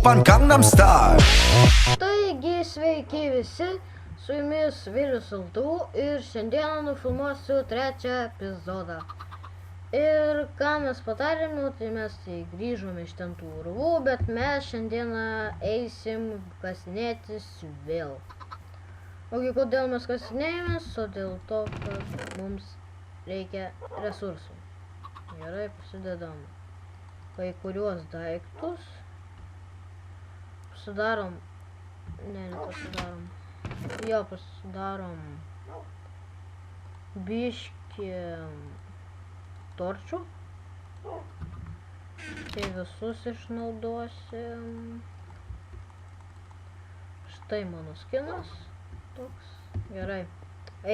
Oppan Gangnam Style. Taigi sveiki visi, su jumis Vilius Altų ir šiandieną nufilmuosiu trečią epizodą. Ir ką mes padarėm, tai mes grįžom iš ten tų urvų, bet mes šiandieną eisim kasinėtis vėl. Ogi kodėl mes kasinėjomės? O dėl to, kad mums reikia resursų. Gerai, pasidedam kai kuriuos daiktus. Pasidarom, nepasidarom. Jo, pasidarom biškį torčių. Tai visus išnaudosim. Štai mano skinas toks. Gerai.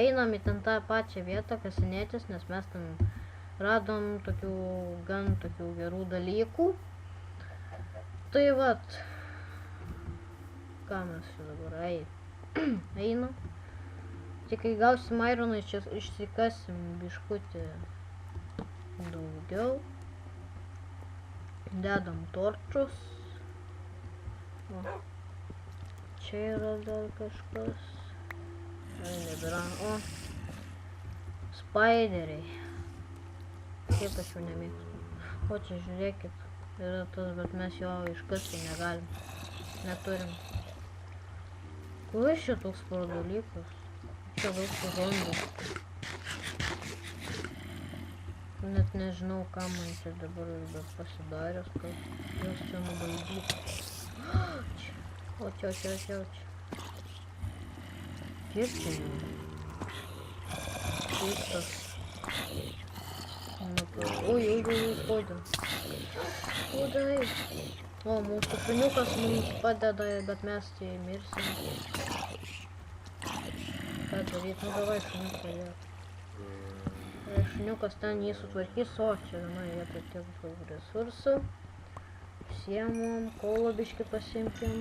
Einam į ten tą pačią vietą kasinėtis, nes mes ten radom gan tokių gerų dalykų. Tai vat, ką mes čia dabar einam. Tik kai gausim ironą, išsikasim biškutį daugiau. Dedam torčius. O, čia yra dar kažkas. Nebėra. O, spaideriai. Kaip aš jų nemėgstu. O čia žiūrėkit, yra tas, bet mes jo iškasti negalim. Neturim. Kur čia toks dalykas? Čia daug zombių. Net nežinau, ką man čia dabar pasidaręs, kad jos čia nubaidytų. O čia. Kiek čia jau? Kiek Oi, spaudė. Spaudai. O, mūsų šuniukas mums padeda, bet mes tai mirsim. Ką daryt? Nu, davai šuniuk padėt. Šuniukas ten jį sutvarkys, o čia vienoje vietoje tiek daug resursų. Pasiemam, kolo biškį pasimkim.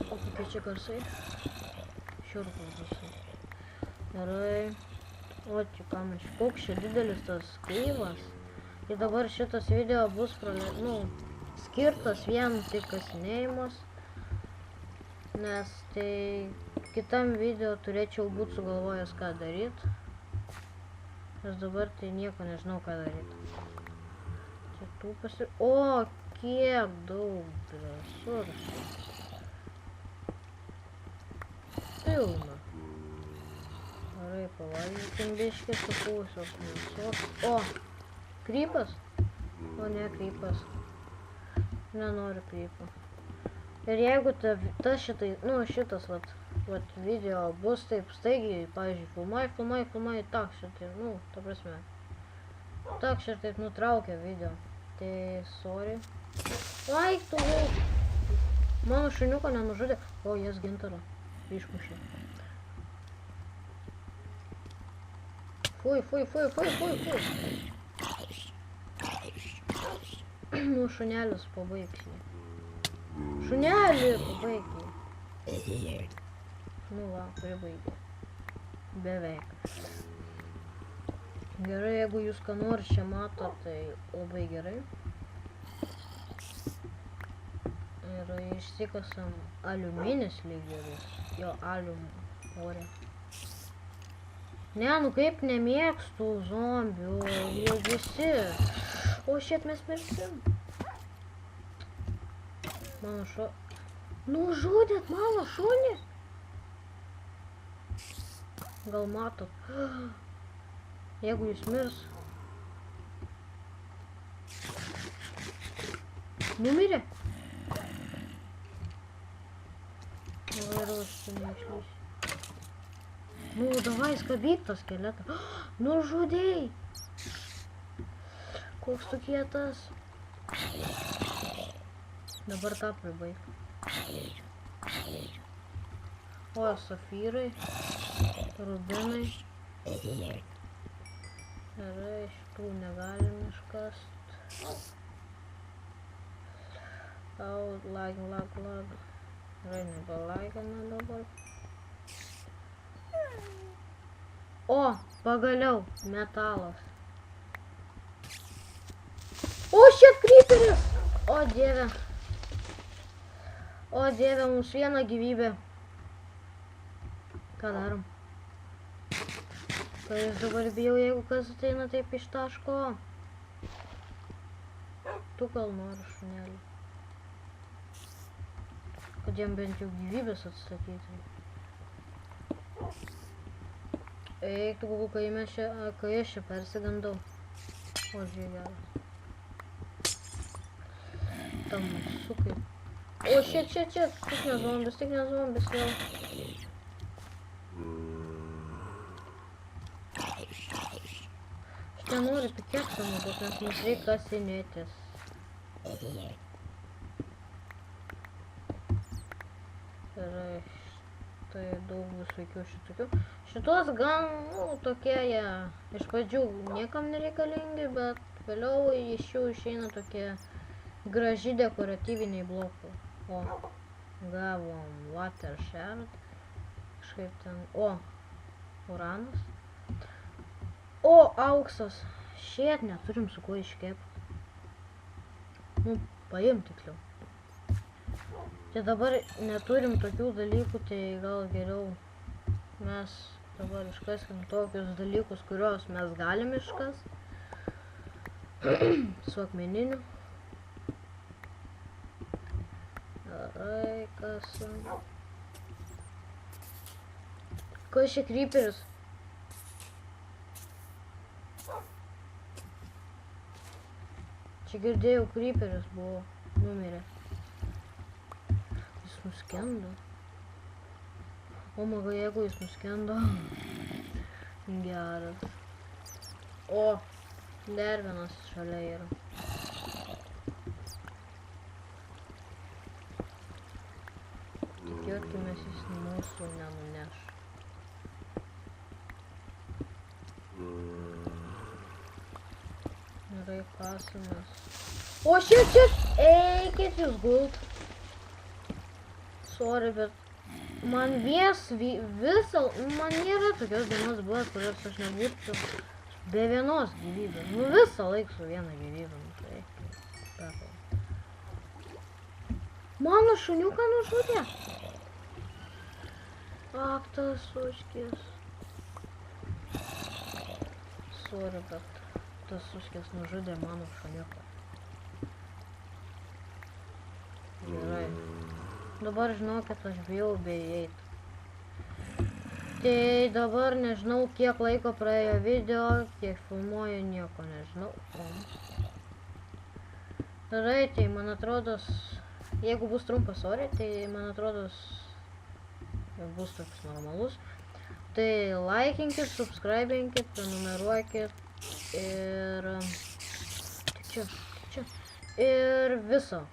O kokie čia garsai? Šiurpus garsai. Gerai. O čia ką man koks čia didelis tas kreivas. Ir dabar šitas video bus skirtas vien tik kasinėjimas. Nes tai kitam video turėčiau būti sugalvojęs ką daryt. Nes dabar tai nieko nežinau ką daryt. Čia tų O, kiek daug resursų. Pilna. Gerai, pavalgykim biškį, supūsios mėsos. O, krypas? O ne, krypas. Nenoriu krypą. Ir jeigu šitas video bus taip staigiai, pavyzdžiui, filmai, tak šitai, ta prasme. Tak šitai nutraukia video. Tai, sorry. Laik, tu lauk. Mano šuniuko nenužudė. O, jas gintarą. Išmušė. Fui. Šunelis pabaigsi. Šunelį pabaigsi. Va, pribaigė. Beveik. Gerai, jeigu jūs ką nors čia matot, tai labai gerai. Ir išsikasam aliuminis lygeris. Jo, alium ore. Ne, kaip nemėgstu zombių, jie visi. O šiek mes mirsim. Mano Nužudėt mano šunį? Gal matot? Jeigu jis mirs. Numirė? Davai skabyk tą skeletą. Nužudėjai. Koks tu kietas. Dabar tą pribaig. O, safyrai. Rubinai. Gerai, šitų negalim iškast. Lag. Gerai, nebelagina dabar. O, pagaliau, metalas. O, shit, creeperis! O dieve. O dieve, mums viena gyvybė. Ką darom? Ką aš dabar bijau, jeigu kas ateina taip iš taško? Tu gal nori šunelį. Kad jam bent jau gyvybės atstatyti. Eik, tu galvo, kai aš čia persigandau. O, žiūrėk, geras. Tam sukai. O, šit. Tik ne zombis vėl. Aš nenoriu pikeksą naudot, nes mums reikia kasinėtis. Ir štai daug visokių šitokių. Šitos gan, tokie jie iš pradžių niekam nereikalingi, bet vėliau iš jų išeina tokie graži dekoratyviniai blokai. O, gavom water shard. Kažkaip ten, uranas. O, auksas. Šiet neturim su kuo iškepti. Paim tiksliau. Tai dabar neturim tokių dalykų, tai gal geriau mes dabar iškaskim tokius dalykus, kuriuos mes galim iškasti. Su akmeniniu. Gerai, kasam. Kas čia creeperis? Čia girdėjau, creeperis buvo numirė. Jis nuskendo. O maga, jeigu jis nuskendo. Geras. O, dar vienas šalia yra. Tikėkimės, jis mūsų nenuneš. Gerai, kasimės. O, šit! Eikit jūs gult. Sorry, bet man man nėra tokios dienos buvęs, kurios aš nebūčiau be vienos gyvybės. Visą laiką su viena gyvybė. Mano šuniuką nužudė. Ak, tas suškis. Sorry, bet tas suškis nužudė mano šuniuką. Gerai. Dabar žinokit, aš bijau beįeit. Tai dabar nežinau, kiek laiko praėjo video, kiek filmuoju, nieko nežinau. Gerai, tai man atrodo, jeigu bus trumpas sorry, tai man atrodo, bus toks normalus. Tai laikinkit, subscribinkit, prenumeruokit ir... Čia. Ir viso.